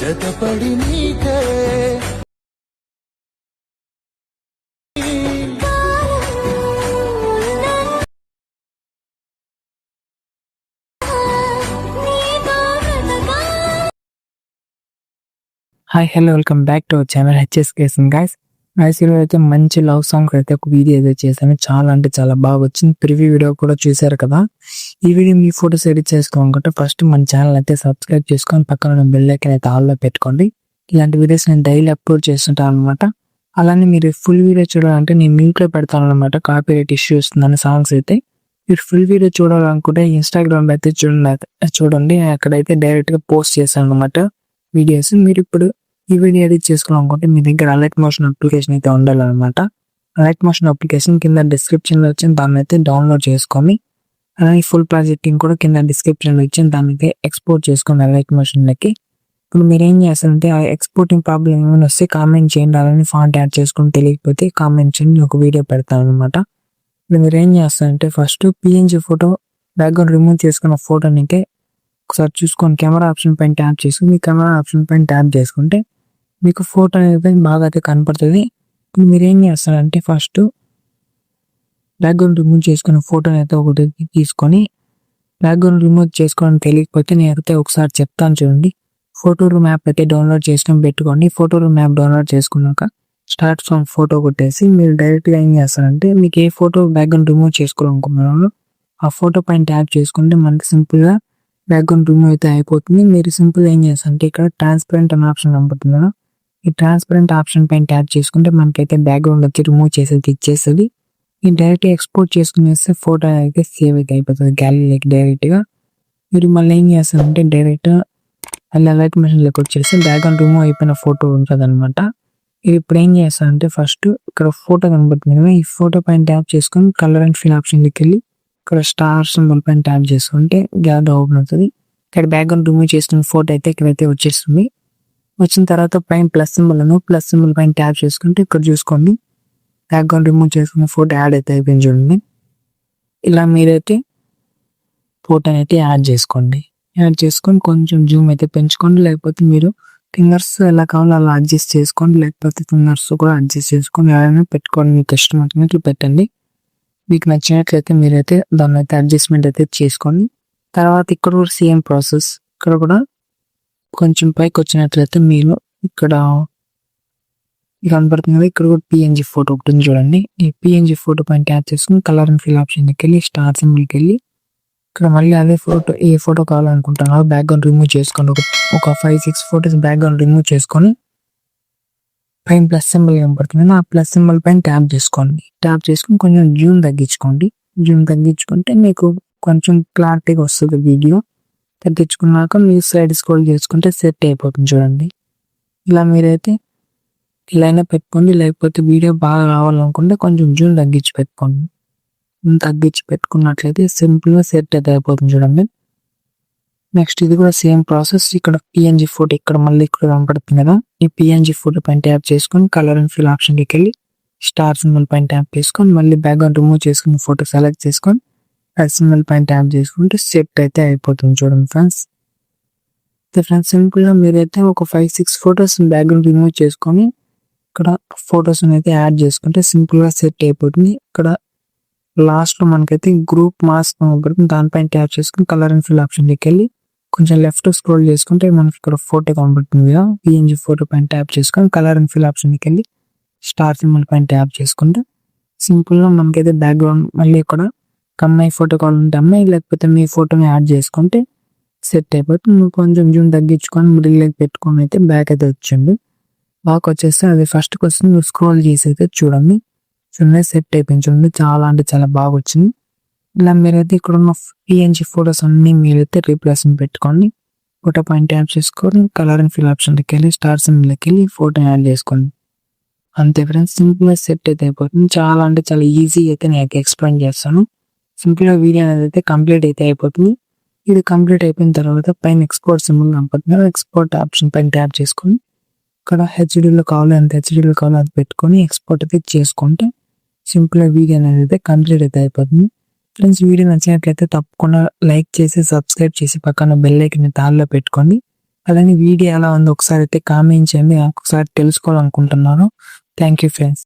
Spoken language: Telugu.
జతపడి నీకే hi hello welcome back to our channel HSK guys. ఈరోజు అయితే మంచి లవ్ సాంగ్ అయితే ఒక వీడియో అయితే చేశాను. చాలా అంటే చాలా బాగా వచ్చింది. ప్రివ్యూ వీడియో కూడా చూశారు కదా. ఈ వీడియో మీ ఫోటోస్ ఎడిట్ చేసుకోవాలనుకుంటే ఫస్ట్ మన ఛానల్ అయితే సబ్స్క్రైబ్ చేసుకొని పక్కన బెల్ ఐకాన్ అయితే ఆల్లో పెట్టుకోండి. ఇలాంటి వీడియోస్ నేను డైలీ అప్లోడ్ చేస్తుంటాను అనమాట. అలానే మీరు ఫుల్ వీడియో చూడాలంటే నేను మ్యూట్లో పెడతాను అనమాట. కాపీరైట్ ఇష్యూ వస్తుందని సాంగ్స్ అయితే. మీరు ఫుల్ వీడియో చూడాలనుకుంటే ఇన్స్టాగ్రామ్ అయితే చూడండి అక్కడైతే డైరెక్ట్గా పోస్ట్ చేశాను అనమాట వీడియోస్. మీరు ఇప్పుడు ఈ వీడియో ఎడిట్ చేసుకోవాలనుకుంటే మీ దగ్గర అలర్ట్ మోషన్ అప్లికేషన్ అయితే ఉండాలన్నమాట. అలర్ట్ మోషన్ అప్లికేషన్ కింద డిస్క్రిప్షన్లో వచ్చి దాన్ని అయితే డౌన్లోడ్ చేసుకొని, అలాగే ఫుల్ ప్రాజెక్టింగ్ కూడా కింద డిస్క్రిప్షన్లో ఇచ్చి దానికి ఎక్స్పోర్ట్ చేసుకొని అలర్ట్ మోషన్లకి. ఇప్పుడు మీరు ఏం చేస్తారంటే ఆ ఎక్స్పోర్టింగ్ ప్రాబ్లం ఏమైనా వస్తే కామెంట్ చేయండి. అలానే ఫాంట్ యాడ్ చేసుకొని తెలియకపోతే కామెంట్ చేయండి, ఒక వీడియో పెడతాను అనమాట. ఇప్పుడు మీరు ఏం చేస్తారంటే first PNG photo background remove చేసుకున్న ఫోటోనికే ఒకసారి చూసుకొని కెమెరా ఆప్షన్ పైన ట్యాప్ చేసుకుని మీ కెమెరా ఆప్షన్ పైన ట్యాప్ చేసుకుంటే మీకు ఫోటో అనేది బాగా అయితే కనపడుతుంది. ఇప్పుడు మీరు ఏం చేస్తారంటే ఫస్ట్ బ్యాక్గ్రౌండ్ రిమూవ్ చేసుకున్న ఫోటోని అయితే ఒకటి తీసుకొని, బ్యాక్గ్రౌండ్ రిమూవ్ చేసుకోవడం తెలియకపోతే నేనైతే ఒకసారి చెప్తాను చూడండి. ఫోటో రూమ్ యాప్ అయితే డౌన్లోడ్ చేసుకొని పెట్టుకోండి. ఫోటో రూమ్ యాప్ డౌన్లోడ్ చేసుకున్నాక స్టార్ట్ ఫ్రమ్ ఫోటో కొట్టేసి మీరు డైరెక్ట్గా ఏం చేస్తారంటే మీకు ఏ ఫోటో బ్యాక్గ్రౌండ్ రిమూవ్ చేసుకోవాలనుకున్నారో ఆ ఫోటో పైన ట్యాప్ చేసుకుంటే మనకి సింపుల్గా బ్యాక్గ్రౌండ్ రిమూవ్ అయితే అయిపోతుంది. మీరు సింపుల్ ఏం చేస్తారంటే ఇక్కడ ట్రాన్స్పరెంట్ అనే ఆప్షన్ కనపడుతుంది కదా, ఈ ట్రాన్స్పరెంట్ ఆప్షన్ పైన ట్యాప్ చేసుకుంటే మనకైతే బ్యాక్గ్రౌండ్ వచ్చి రిమూవ్ చేసేది ఇచ్చేస్తుంది. ఈ డైరెక్ట్ ఎక్స్పోర్ట్ చేసుకునేస్తే ఫోటో అయితే సేవ్ అయితే అయిపోతుంది గ్యాలరీలోకి డైరెక్ట్గా. మీరు మళ్ళీ ఏం చేస్తారంటే డైరెక్ట్ మళ్ళీ అలర్ట్ మెషన్లోకి వచ్చేసి బ్యాక్గ్రౌండ్ రిమూవ్ అయిపోయిన ఫోటో ఉంటుంది అనమాట. ఇది ఇప్పుడు ఏం చేస్తారంటే ఫస్ట్ ఇక్కడ ఫోటో కనబడుతుంది కదా, ఈ ఫోటో పైన ట్యాప్ చేసుకొని కలర్ అండ్ ఫిల్ ఆప్షన్కి వెళ్ళి ఇక్కడ స్టార్ సింబల్ పైన ట్యాప్ చేసుకుంటే గ్యాలరీ ఓపెన్ అవుతుంది. ఇక్కడ బ్యాక్గ్రౌండ్ రిమూవ్ చేసిన ఫోటో అయితే ఇక్కడైతే వచ్చేస్తుంది. వచ్చిన తర్వాత పైన ప్లస్ సింబల్ పైన ట్యాప్ చేసుకుంటే ఇక్కడ చూసుకోండి బ్యాక్గ్రౌండ్ రిమూవ్ చేసుకున్న ఫోటో యాడ్ అయితే అయిపోయింది చూడండి. ఇలా మీరైతే ఫోటోని అయితే యాడ్ చేసుకోండి. యాడ్ చేసుకొని కొంచెం జూమ్ అయితే పెంచుకోండి, లేకపోతే మీరు ఫింగర్స్ ఎలా కావాలో అలా అడ్జస్ట్ చేసుకోండి, లేకపోతే ఫింగర్స్ కూడా అడ్జస్ట్ చేసుకొని ఎవరైనా పెట్టుకోండి. మీకు ఇష్టం వచ్చినట్లు పెట్టండి. మీకు నచ్చినట్లయితే మీరైతే దాన్ని అయితే అడ్జస్ట్మెంట్ అయితే చేసుకోండి. తర్వాత ఇక్కడ కూడా సేమ్ ప్రాసెస్. ఇక్కడ కూడా కొంచెం పైకి వచ్చినట్లయితే మీరు ఇక్కడ కనపడుతుంది కదా, ఇక్కడ కూడా పిఎన్జీ ఫోటో ఒకటి ఉంది చూడండి. ఈ పిఎన్జీ ఫోటో పైన ట్యాప్ చేసుకుని కలర్ అండ్ ఫిల్ ఆప్షన్కి వెళ్ళి స్టార్ సింబల్కి వెళ్ళి ఇక్కడ మళ్ళీ అదే ఫోటో ఏ ఫోటో కావాలనుకుంటున్నారో బ్యాక్గ్రౌండ్ రిమూవ్ చేసుకోండి. ఒక 5-6 ఫోటోస్ బ్యాక్గ్రౌండ్ రిమూవ్ చేసుకొని పైన ప్లస్ సింబల్ కనపడుతుంది, ఆ ప్లస్ సింబల్ పైన ట్యాప్ చేసుకోండి. ట్యాప్ చేసుకుని కొంచెం జూమ్ తగ్గించుకోండి. జూమ్ తగ్గించుకుంటే మీకు కొంచెం క్లారిటీగా వస్తుంది వీడియో. తగ్గించుకున్నాక మీరు సైడ్ స్క్రోల్ చేసుకుంటే సెట్ అయిపోతుంది చూడండి. ఇలా మీరైతే ఇలా అయినా పెట్టుకోండి, లేకపోతే వీడియో బాగా రావాలనుకుంటే కొంచెం జూమ్ తగ్గించి పెట్టుకోండి. తగ్గించి పెట్టుకున్నట్లయితే సింపుల్గా సెట్ అయితే అయిపోతుంది చూడండి. నెక్స్ట్ ఇది కూడా సేమ్ ప్రాసెస్. ఇక్కడ పిఎన్జీ ఫోటో ఇక్కడ మళ్ళీ ఇక్కడ కనపడుతుంది కదా, ఈ పిఎన్జీ ఫోటో పైన ట్యాప్ చేసుకొని కలర్ అండ్ ఫిల్ ఆప్షన్కి వెళ్ళి స్టార్ సింబల్ పైన ట్యాప్ చేసుకొని మళ్ళీ బ్యాక్గ్రౌండ్ రిమూవ్ చేసుకుని ఫోటో సెలెక్ట్ చేసుకొని ఆ సింబల్ పైన ట్యాప్ చేసుకుంటే సెట్ అయితే అయిపోతుంది చూడండి ఫ్రెండ్స్. సింపుల్గా మీరైతే ఒక 5-6 ఫోటోస్ బ్యాక్గ్రౌండ్ రిమూవ్ చేసుకొని ఇక్కడ ఫొటోస్ అయితే యాడ్ చేసుకుంటే సింపుల్గా సెట్ అయిపోతుంది. ఇక్కడ లాస్ట్లో మనకైతే గ్రూప్ మాస్క్ కనబడుతుంది, దానిపైన ట్యాప్ చేసుకుని కలర్ అండ్ ఫిల్ ఆప్షన్కి వెళ్ళి కొంచెం లెఫ్ట్ స్క్రోల్ చేసుకుంటే మనకి ఇక్కడ ఫోటో కనబడుతుంది కదా, పిఎన్జీ ఫోటో పైన ట్యాప్ చేసుకొని కలర్ అండ్ ఫిల్ ఆప్షన్కి వెళ్ళి స్టార్ సింబల్ పైన ట్యాప్ చేసుకుంటే సింపుల్గా మనకైతే బ్యాక్గ్రౌండ్ మళ్ళీ ఇక్కడ అమ్మాయి ఫోటో కావాలంటే అమ్మాయి, లేకపోతే మీ ఫోటోని యాడ్ చేసుకుంటే సెట్ అయిపోతుంది. కొంచెం జూమ్ తగ్గించుకొని మిడిల్లోకి పెట్టుకొని అయితే బ్యాక్ అయితే వచ్చింది. బాగా వచ్చేస్తే అది ఫస్ట్కి వస్తుంది, మీరు స్క్రోల్ చేసి అయితే చూడండి సెట్ అయిపోయింది చూడండి. చాలా అంటే చాలా బాగా వచ్చింది. ఇలా మీరైతే ఇక్కడ ఉన్న పిఎన్జీ ఫొటోస్ అన్ని మీరైతే రీప్లేస్మెంట్ పెట్టుకోండి. ఫోటో పైన ట్యాప్ చేసుకొని కలర్ అండ్ ఫిల్ ఆప్షన్కి వెళ్ళి స్టార్ సింబల్కి వెళ్ళి ఫోటో యాడ్ చేసుకోండి. అంతే ఫ్రెండ్స్, సింపుల్గా సెట్ అయితే అయిపోతుంది. చాలా అంటే చాలా ఈజీ అయితే నేను ఎక్స్ప్లెయిన్ చేస్తాను. సింపుల్గా వీడియో అనేది అయితే కంప్లీట్ అయితే అయిపోతుంది. ఇది కంప్లీట్ అయిపోయిన తర్వాత పైన ఎక్స్పోర్ట్ సింబల్ కనపడుతుంది, ఎక్స్పోర్ట్ ఆప్షన్ పైన ట్యాప్ చేసుకొని ఇక్కడ హెచ్డీలో కావాలో ఎంత హెచ్డీలో కావాలో అది పెట్టుకొని ఎక్స్పోర్ట్ అయితే చేసుకుంటే సింపుల్గా వీడియో అనేది అయితే కంప్లీట్ అయితే అయిపోతుంది. ఫ్రెండ్స్, వీడియో నచ్చినట్లయితే తప్పకుండా లైక్ చేసి సబ్స్క్రైబ్ చేసి పక్కన బెల్ ఐకాన్ తాళ్ళలో పెట్టుకోండి. అలానే వీడియో ఎలా ఉందో ఒకసారి అయితే కామెంట్ చేయండి, ఒకసారి తెలుసుకోవాలనుకుంటున్నాను. Thank you friends.